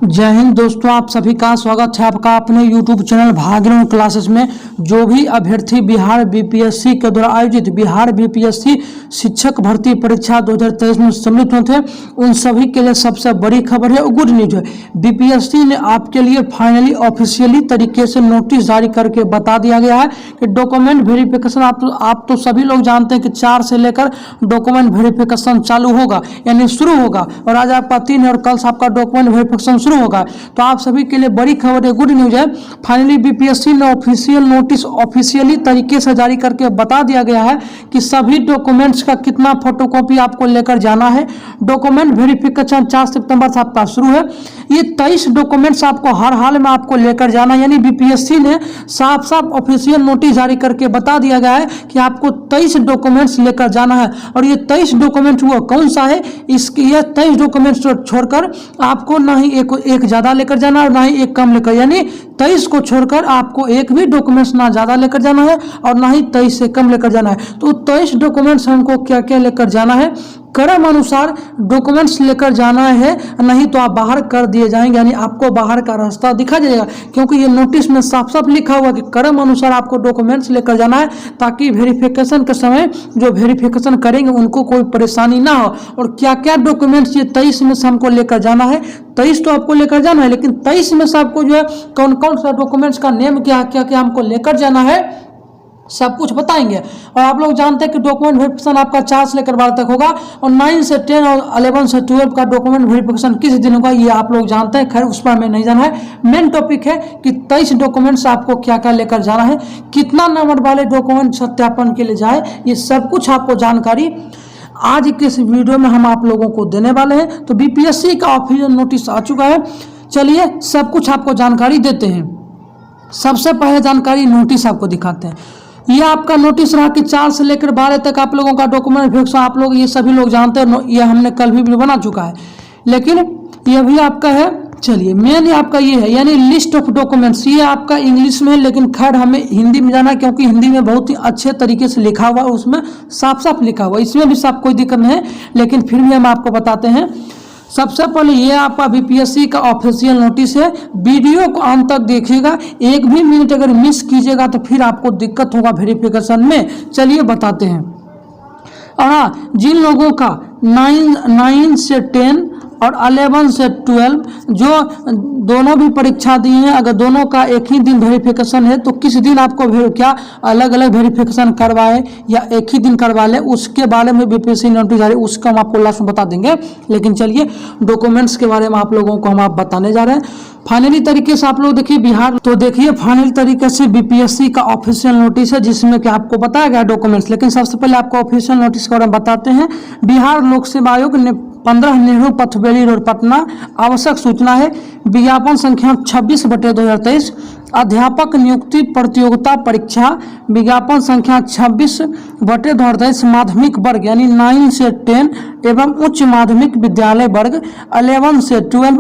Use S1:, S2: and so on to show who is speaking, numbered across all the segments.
S1: जय हिंद दोस्तों, आप सभी का स्वागत है आपका अपने YouTube चैनल भागीरथी क्लासेस में। जो भी अभ्यर्थी बिहार बीपीएससी के द्वारा आयोजित बिहार बीपीएससी शिक्षक भर्ती परीक्षा 2023 में सम्मिलित हुए थे, उन सभी के लिए सबसे बड़ी खबर है और गुड न्यूज है। बीपीएससी ने आपके लिए फाइनली ऑफिशियली तरीके से नोटिस जारी करके बता दिया गया है कि डॉक्यूमेंट वेरिफिकेशन आप तो सभी लोग जानते हैं कि 4 से लेकर डॉक्यूमेंट वेरिफिकेशन चालू होगा, यानी शुरू होगा। और आज आपका 3 है और कल से आपका डॉक्यूमेंट वेरिफिकेशन शुरू होगा। तो आप सभी के लिए बड़ी खबर है, गुड न्यूज है। फाइनली बीपीएससी ने ऑफिशियल नोटिस ऑफिशियली तरीके से जारी करके बता दिया गया है कि सभी डॉक्यूमेंट्स का कितना फोटोकॉपी आपको लेकर जाना है। डॉक्यूमेंट वेरिफिकेशन 4 सितंबर से आपका शुरू है। ये 23 डॉक्यूमेंट्स आपको हर हाल में आपको लेकर जाना, यानी बीपीएससी ने साफ साफ ऑफिशियल नोटिस जारी करके बता दिया गया है कि आपको 23 डॉक्यूमेंट्स लेकर जाना है। और ये 23 डॉक्यूमेंट्स वो कौन सा है, ये 23 डॉक्यूमेंट्स छोड़कर आपको ना ही एक ज़्यादा लेकर जाना और ना ही एक कम लेकर, यानी 23 को छोड़कर आपको एक भी डॉक्यूमेंट्स ना ज़्यादा लेकर जाना है और ना ही 23 से कम लेकर जाना है। तो 23 डॉक्यूमेंट्स हमको क्या क्या लेकर जाना है, क्रम अनुसार डॉक्यूमेंट्स लेकर जाना है, नहीं तो आप बाहर कर दिए जाएंगे, यानी आपको बाहर का रास्ता दिखा जाएगा। क्योंकि ये नोटिस में साफ साफ लिखा हुआ कि क्रम अनुसार आपको डॉक्यूमेंट्स लेकर जाना है, ताकि वेरिफिकेशन के समय जो वेरिफिकेशन करेंगे उनको कोई परेशानी ना हो। और क्या क्या डॉक्यूमेंट्स ये 23 में से हमको लेकर जाना है, 23 तो आपको लेकर जाना है, लेकिन 23 में से आपको जो है कौन कौन सा डॉक्यूमेंट्स का नेम क्या क्या हमको लेकर जाना है सब कुछ बताएंगे। और आप लोग जानते हैं कि डॉक्यूमेंट वेरिफिकेशन आपका 4 से लेकर 12 तक होगा और 9 से 10 और 11 से 12 का डॉक्यूमेंट वेरिफिकेशन किस दिन होगा ये आप लोग जानते हैं। खैर उस पर हमें नहीं जाना है। मेन टॉपिक है कि 23 डॉक्यूमेंट्स आपको क्या क्या लेकर जाना है, कितना नंबर वाले डॉक्यूमेंट सत्यापन के लिए जाए, ये सब कुछ आपको जानकारी आज के इस वीडियो में हम आप लोगों को देने वाले हैं। तो बीपीएससी का ऑफिशियल नोटिस आ चुका है, चलिए सब कुछ आपको जानकारी देते हैं। सबसे पहले जानकारी नोटिस आपको दिखाते हैं। ये आपका नोटिस रहा कि 4 से लेकर 12 तक आप लोगों का डॉक्यूमेंट वेरिफिकेशन, आप लोग ये सभी लोग जानते हैं, ये हमने कल भी बना चुका है, लेकिन ये भी आपका है। चलिए मेन आपका ये है, यानी लिस्ट ऑफ डॉक्यूमेंट्स, ये आपका इंग्लिश में है, लेकिन खैर हमें हिंदी में जाना है क्योंकि हिंदी में बहुत ही अच्छे तरीके से लिखा हुआ है, उसमें साफ साफ लिखा हुआ है। इसमें भी साफ कोई दिक्कत नहीं है, लेकिन फिर भी हम आपको बताते हैं। सबसे पहले ये आपका बीपीएससी का ऑफिशियल नोटिस है। वीडियो को अंत तक देखिएगा, एक भी मिनट अगर मिस कीजिएगा तो फिर आपको दिक्कत होगा वेरिफिकेशन में। चलिए बताते हैं। और हाँ, जिन लोगों का 9 से 10 और 11 से 12 जो दोनों भी परीक्षा दी हैं, अगर दोनों का एक ही दिन वेरिफिकेशन है तो किस दिन आपको क्या अलग अलग वेरिफिकेशन करवाए या एक ही दिन करवा ले, उसके बारे में बीपीएससी नोटिस जारी, उसका हम आपको लास्ट में बता देंगे। लेकिन चलिए डॉक्यूमेंट्स के बारे में आप लोगों को हम आप बताने जा रहे हैं फाइनली तरीके से। आप लोग देखिए बिहार, तो देखिए फाइनल तरीके से बीपीएससी का ऑफिशियल नोटिस है जिसमें कि आपको बताया गया डॉक्यूमेंट्स। लेकिन सबसे पहले आपको ऑफिशियल नोटिस के बारे में बताते हैं। बिहार लोक सेवा आयोग ने 15 नेहरू पथबेली रोड पटना, आवश्यक सूचना है विज्ञापन संख्या 26/2023 अध्यापक नियुक्ति प्रतियोगिता परीक्षा, विज्ञापन संख्या 26/2023 माध्यमिक वर्ग यानी 9 से 10 एवं उच्च माध्यमिक विद्यालय वर्ग 11 से 12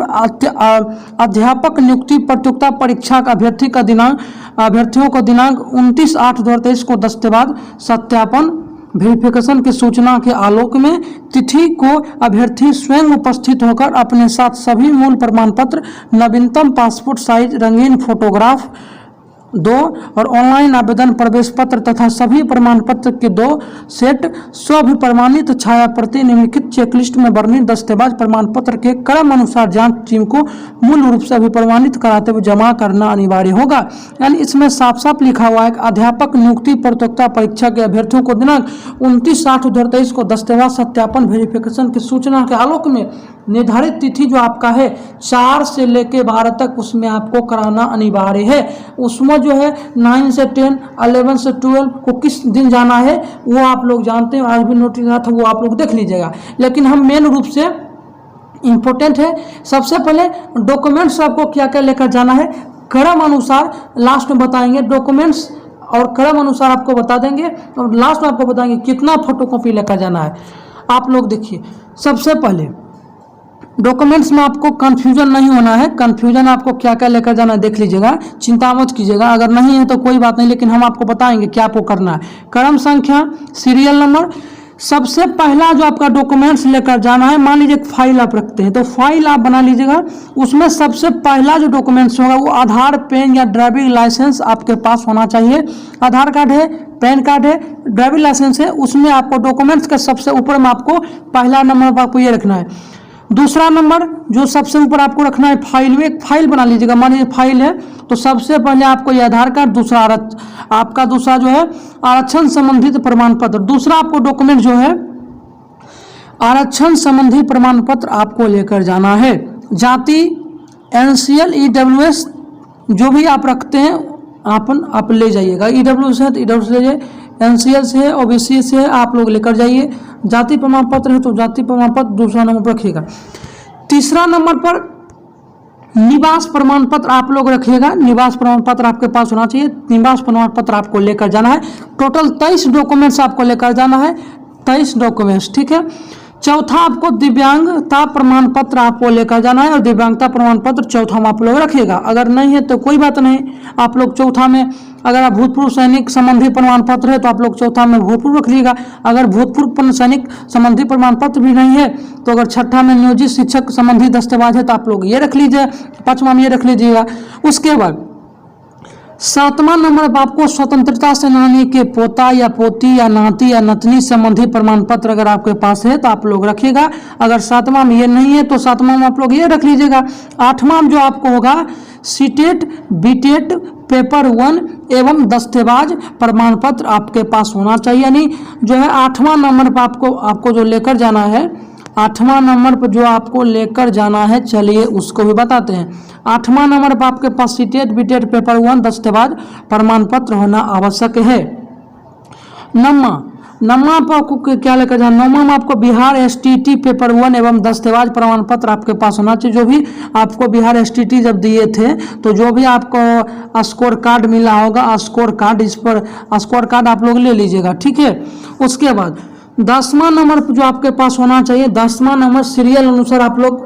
S1: अध्यापक नियुक्ति प्रतियोगिता परीक्षा का अभ्यर्थियों को दिनांक 29/8/2023 को दस्तावेज सत्यापन वेरिफिकेशन की सूचना के आलोक में तिथि को अभ्यर्थी स्वयं उपस्थित होकर अपने साथ सभी मूल प्रमाण पत्र, नवीनतम पासपोर्ट साइज रंगीन फोटोग्राफ 2 और ऑनलाइन आवेदन प्रवेश पत्र तथा सभी प्रमाण पत्र के 2 सेट स्वप्रमाणित छाया प्रति निम्नलिखित चेकलिस्ट में वर्णित दस्तावेज प्रमाण पत्र के क्रम अनुसार जांच टीम को मूल रूप से अभिप्रमाणित कराते हुए जमा करना अनिवार्य होगा। यानी इसमें साफ साफ लिखा हुआ है कि अध्यापक नियुक्ति प्रतियोगिता परीक्षा के अभ्यर्थियों को दिनांक 29/8/2023 को दस्तावेज सत्यापन वेरिफिकेशन की सूचना के आलोक में निर्धारित तिथि जो आपका है 4 से लेकर 12 तक, उसमें आपको कराना अनिवार्य है। उसमें जो है 9 से 10, 11 से 12 को किस दिन जाना है वो आप लोग जानते हैं, आज भी नोटिस आया था वो आप लोग देख लीजिएगा। लेकिन हम मेन रूप से इम्पोर्टेंट है, सबसे पहले डॉक्यूमेंट्स आपको क्या क्या लेकर जाना है क्रम अनुसार लास्ट में बताएंगे। डॉक्यूमेंट्स और क्रम अनुसार आपको बता देंगे और लास्ट में आपको बताएंगे कितना फोटोकॉपी लेकर जाना है। आप लोग देखिए, सबसे पहले डॉक्यूमेंट्स में आपको कंफ्यूजन नहीं होना है। कंफ्यूजन आपको क्या क्या लेकर जाना है देख लीजिएगा, चिंता मत कीजिएगा, अगर नहीं है तो कोई बात नहीं, लेकिन हम आपको बताएंगे क्या आपको करना है। क्रम संख्या, सीरियल नंबर, सबसे पहला जो आपका डॉक्यूमेंट्स लेकर जाना है, मान लीजिए एक फाइल आप रखते हैं तो फाइल आप बना लीजिएगा, उसमें सबसे पहला जो डॉक्यूमेंट्स होगा वो आधार, पैन या ड्राइविंग लाइसेंस आपके पास होना चाहिए। आधार कार्ड है, पैन कार्ड है, ड्राइविंग लाइसेंस है, उसमें आपको डॉक्यूमेंट्स के सबसे ऊपर में आपको पहला नंबर पर आपको ये रखना है। दूसरा नंबर जो सबसे ऊपर आपको रखना है फाइल में, एक फाइल बना लीजिएगा, मान लीजिए फाइल है तो सबसे पहले आपको ये आधार कार्ड, दूसरा आपका दूसरा जो है आरक्षण संबंधित प्रमाण पत्र, दूसरा आपको डॉक्यूमेंट जो है आरक्षण संबंधी प्रमाण पत्र आपको लेकर जाना है। जाति, एनसीएल, ईडब्ल्यूएस जो भी आप रखते हैं आप ले जाइएगा। ईडब्ल्यूएस है तो ईडब्ल्यूएस ले जाइए, एनसीएल से है, ओबीसी से है, आप लोग लेकर जाइए। जाति प्रमाण पत्र है तो जाति प्रमाण पत्र दूसरा नंबर पर रखिएगा। तीसरा नंबर पर निवास प्रमाण पत्र आप लोग रखिएगा, निवास प्रमाण पत्र आपके पास होना चाहिए, निवास प्रमाण पत्र आपको लेकर जाना है। टोटल 23 डॉक्यूमेंट्स आपको लेकर जाना है, 23 डॉक्यूमेंट्स, ठीक है। चौथा आपको दिव्यांगता प्रमाण पत्र आपको लेकर जाना है और दिव्यांगता प्रमाण पत्र चौथा में आप लोग रखिएगा। अगर नहीं है तो कोई बात नहीं, आप लोग चौथा में अगर आप भूतपूर्व सैनिक संबंधी प्रमाण पत्र है तो आप लोग चौथा में भूतपूर्व रख लीजिएगा। अगर भूतपूर्व सैनिक संबंधी प्रमाण पत्र भी नहीं है तो अगर छठा में नियोजित शिक्षक संबंधी दस्तावेज है तो आप लोग ये रख लीजिए, पांचवा में ये रख लीजिएगा। उसके बाद सातवां नंबर पर आपको स्वतंत्रता सेनानी के पोता या पोती या नाती या नतनी संबंधी प्रमाण पत्र अगर आपके पास है तो आप लोग रखिएगा। अगर सातवां में ये नहीं है तो सातवां में आप लोग ये रख लीजिएगा। आठवां में जो आपको होगा सीटेट, बीटेट, पेपर 1 एवं दस्तावेज प्रमाण पत्र आपके पास होना चाहिए। यानी जो है 8वां नंबर पर आपको जो लेकर जाना है, 8वां नंबर पर जो आपको लेकर जाना है, चलिए उसको भी बताते हैं। 8वां नंबर पर आपके पास सीटेट, बीटेट, पेपर 1 दस्तावेज प्रमाण पत्र होना आवश्यक है। नौवां पर आपको क्या लेकर जाना, 9वां में आपको बिहार एसटीटी पेपर 1 एवं दस्तावेज प्रमाण पत्र आपके पास होना चाहिए। जो भी आपको बिहार एसटीटी जब दिए थे तो जो भी आपको स्कोर कार्ड मिला होगा, स्कोर कार्ड, इस पर स्कोर कार्ड आप लोग ले लीजिएगा, ठीक है। उसके बाद 10वां नंबर जो आपके पास होना चाहिए, 10वां नंबर सीरियल अनुसार आप लोग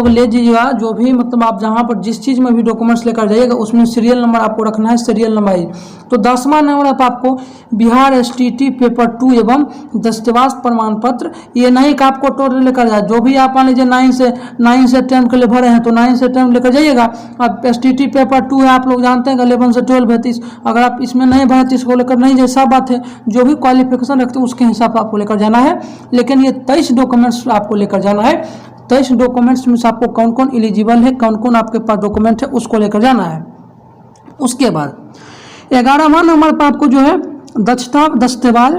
S1: ले जाइएगा। जो भी मतलब आप जहाँ पर जिस चीज़ में भी डॉक्यूमेंट्स लेकर जाइएगा उसमें सीरियल नंबर आपको रखना है, सीरियल नंबर। तो 10वां नंबर पर आपको बिहार एसटीटी पेपर 2 एवं दस्तावेज प्रमाण पत्र, ये नहीं कि आपको टोटल लेकर जाए। जो भी आप मान लीजिए 9 से 10 के लिए भरे हैं तो 9 से 10 लेकर जाइएगा। अब एसटीटी पेपर 2 है, आप लोग जानते हैं 11 से 12 है, अगर आप इसमें नहीं भरे तो इसको लेकर नहीं जाए, सब बात है। जो भी क्वालिफिकेशन रखते हैं उसके हिसाब से आपको लेकर जाना है। लेकिन ये 23 डॉक्यूमेंट्स आपको लेकर जाना है। 23 डॉक्यूमेंट्स में से आपको कौन कौन एलिजिबल है, कौन कौन आपके पास डॉक्यूमेंट है, उसको लेकर जाना है। उसके बाद 11वां नंबर पर आपको जो है दक्षता दस्तावेज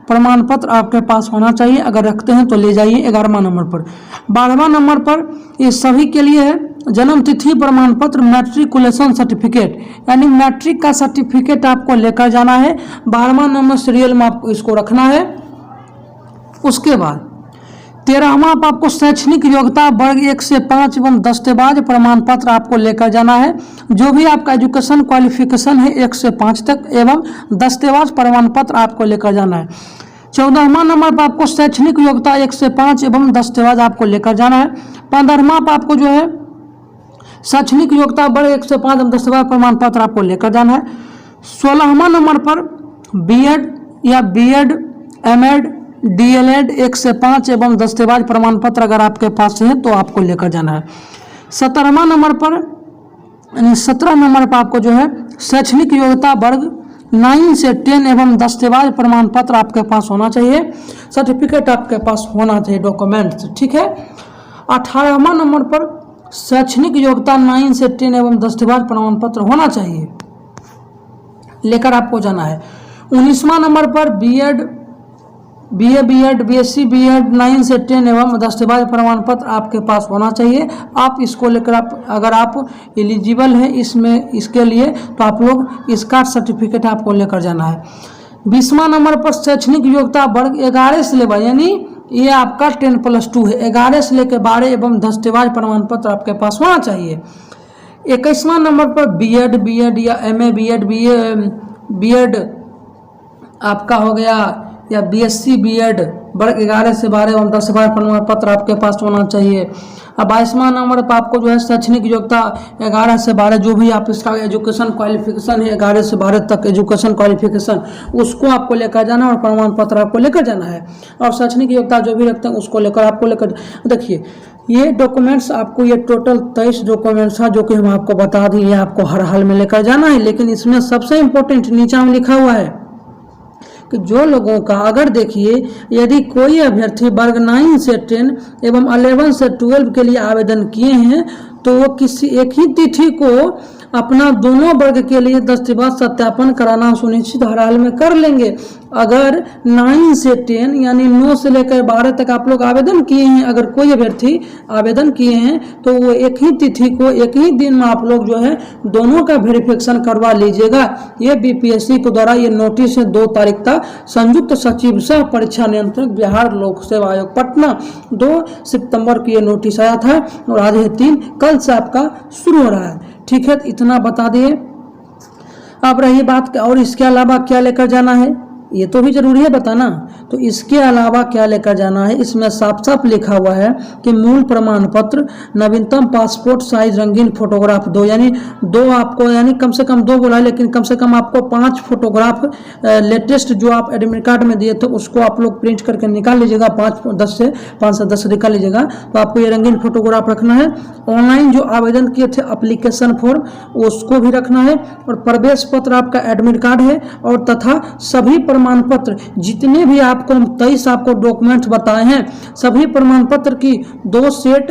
S1: प्रमाण पत्र आपके पास होना चाहिए। अगर रखते हैं तो ले जाइए 11वां नंबर पर। 12वां नंबर पर ये सभी के लिए है जन्म तिथि प्रमाण पत्र, मैट्रिकुलेशन सर्टिफिकेट, यानी मैट्रिक का सर्टिफिकेट आपको लेकर जाना है। 12वां नंबर सीरियल में आपको इसको रखना है। उसके बाद 13वां पर आपको शैक्षणिक योग्यता वर्ग 1 से 5 एवं दस्तावेज प्रमाण पत्र आपको लेकर जाना है। जो भी आपका एजुकेशन क्वालिफिकेशन है 1 से 5 तक एवं दस्तावेज प्रमाण पत्र आपको लेकर जाना है। 14वां नंबर पर आपको शैक्षणिक योग्यता 1 से 5 एवं दस्तावेज आपको लेकर जाना है। 15वां पर आपको जो है शैक्षणिक योग्यता वर्ग 1 से 5 एवं दस्तावेज प्रमाण पत्र आपको लेकर जाना है। 16वां नंबर पर बीएड या बीएड, एमएड, डीएलएड 1 से 5 एवं दस्तावेज प्रमाण पत्र अगर आपके पास है तो आपको लेकर जाना है। 17वां नंबर पर यानी 17 नंबर पर आपको जो है शैक्षणिक योग्यता वर्ग 9 से 10 एवं दस्तावेज प्रमाण पत्र आपके पास होना चाहिए, सर्टिफिकेट आपके पास होना चाहिए, डॉक्यूमेंट्स, ठीक है। 18वां नंबर पर शैक्षणिक योग्यता 9 से 10 एवं दस्तावेज प्रमाण पत्र होना चाहिए, लेकर आपको जाना है। 19वां नंबर पर बीएड, बीएड, बीएससी बीएड 9 से 10 एवं दस्तावेज प्रमाण पत्र आपके पास होना चाहिए। आप इसको लेकर अगर आप एलिजिबल हैं इसके लिए तो आप लोग इसका सर्टिफिकेट आपको लेकर जाना है। 20वां नंबर पर शैक्षणिक योग्यता वर्ग 11 से लेकर, यानी ये आपका 10+2 है, 11 से लेकर 12 एवं दस्तावेज प्रमाण पत्र आपके पास होना चाहिए। 21वां नंबर पर बीएड या एमए बीएड आपका हो गया या बीएससी बीएड वर्ग 11 से 12 एवं 10 से 12 प्रमाण पत्र आपके पास होना चाहिए। अब 22वां नंबर पर आपको जो है शैक्षणिक योग्यता 11 से 12 जो भी आप इसका एजुकेशन क्वालिफिकेशन है 11 से 12 तक एजुकेशन क्वालिफिकेशन उसको आपको लेकर जाना और प्रमाण पत्र आपको लेकर जाना है। और शैक्षणिक योग्यता जो भी रखते हैं उसको लेकर आपको लेकर देखिए ये डॉक्यूमेंट्स आपको ये टोटल 23 डॉक्यूमेंट्स है जो कि हम आपको बता दिए आपको हर हाल में लेकर जाना है। लेकिन इसमें सबसे इम्पोर्टेंट नीचे में लिखा हुआ है कि जो लोगों का अगर देखिए यदि कोई अभ्यर्थी वर्ग 9 से 10 एवं 11 से 12 के लिए आवेदन किए हैं तो वो किसी एक ही तिथि को अपना दोनों वर्ग के लिए दस्तावेज सत्यापन कराना सुनिश्चित हर हाल में कर लेंगे। अगर 9 से 10 यानी 9 से लेकर 12 तक आप लोग आवेदन किए हैं, अगर कोई अभ्यर्थी आवेदन किए हैं तो वो एक ही तिथि को एक ही दिन में आप लोग जो है दोनों का वेरिफिकेशन करवा लीजिएगा। ये बीपीएससी के द्वारा ये नोटिस है 2 तारीख तक संयुक्त सचिव सह परीक्षा नियंत्रक बिहार लोक सेवा आयोग पटना 2 सितंबर को ये नोटिस आया था और आज है 3, कल से आपका शुरू हो रहा है। ठीक है, इतना बता दिए। अब रही बात और इसके अलावा क्या लेकर जाना है ये तो भी जरूरी है बताना। तो इसके अलावा क्या लेकर जाना है इसमें साफ साफ लिखा हुआ है कि मूल प्रमाण पत्र, नवीनतम पासपोर्ट साइज रंगीन फोटोग्राफ 2 यानी 2 आपको यानी कम से कम 2 बोला है लेकिन कम से कम आपको 5 फोटोग्राफ लेटेस्ट जो आप एडमिट कार्ड में दिए थे उसको आप लोग प्रिंट करके निकाल लीजिएगा। 5 से 10 निकाल लीजिएगा। तो आपको ये रंगीन फोटोग्राफ रखना है। ऑनलाइन जो आवेदन किए थे एप्लीकेशन फॉर्म उसको भी रखना है और प्रवेश पत्र आपका एडमिट कार्ड है और तथा सभी प्रमाण पत्र जितने भी आपको 23 आपको डॉक्यूमेंट्स बताए हैं सभी प्रमाण पत्र की 2 सेट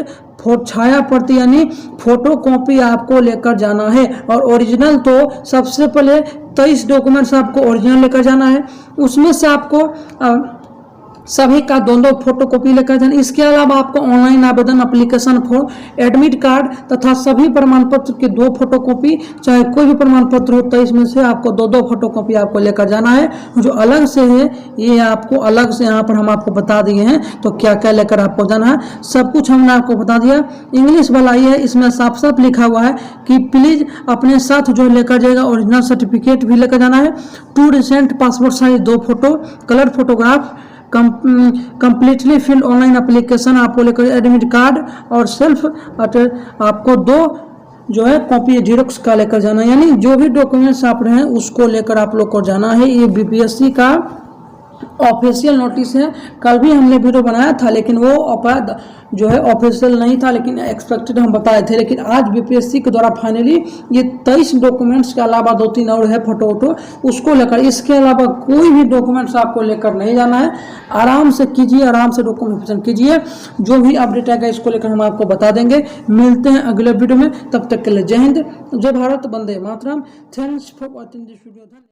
S1: छाया प्रति यानी फोटो कॉपी आपको लेकर जाना है। और ओरिजिनल तो सबसे पहले 23 डॉक्यूमेंट्स आपको ओरिजिनल लेकर जाना है, उसमें से आपको सभी का 2 फोटो कॉपी लेकर जाना। इसके अलावा आपको ऑनलाइन आवेदन एप्लीकेशन फॉर्म, एडमिट कार्ड तथा सभी प्रमाण पत्र के 2 फोटो कॉपी चाहे कोई भी प्रमाण पत्र हो 23 में से आपको 2 फोटो कॉपी आपको लेकर जाना है। जो अलग से है ये आपको अलग से यहाँ पर हम आपको बता दिए हैं तो क्या क्या लेकर आपको जाना है सब कुछ हमने आपको बता दिया। इंग्लिश वाला ये है इसमें साफ साफ लिखा हुआ है कि प्लीज अपने साथ जो लेकर जाएगा ओरिजिनल सर्टिफिकेट भी लेकर जाना है, 2 recent passport size 2 photo, colour photograph, completely filled online application आपको लेकर एडमिट कार्ड और सेल्फ आपको 2 जो है कॉपी जेरोक्स का लेकर जाना है। यानी जो भी डॉक्यूमेंट्स आप रहे हैं उसको लेकर आप लोग को जाना है। ये बीपीएससी का ऑफिशियल नोटिस है। कल भी हमने वीडियो बनाया था लेकिन वो जो है ऑफिशियल नहीं था लेकिन एक्सपेक्टेड हम बताए थे। लेकिन आज बीपीएससी के द्वारा फाइनली ये 23 डॉक्यूमेंट्स के अलावा 2-3 और है फोटो उसको लेकर, इसके अलावा कोई भी डॉक्यूमेंट्स आपको लेकर नहीं जाना है। आराम से कीजिए, आराम से डॉक्यूमेंटेशन कीजिए। जो भी अपडेट आएगा इसको लेकर हम आपको बता देंगे। मिलते हैं अगले वीडियो में, तब तक के लिए जय हिंद, जय Bharat, Vande Mataram. Thanks for watching this video.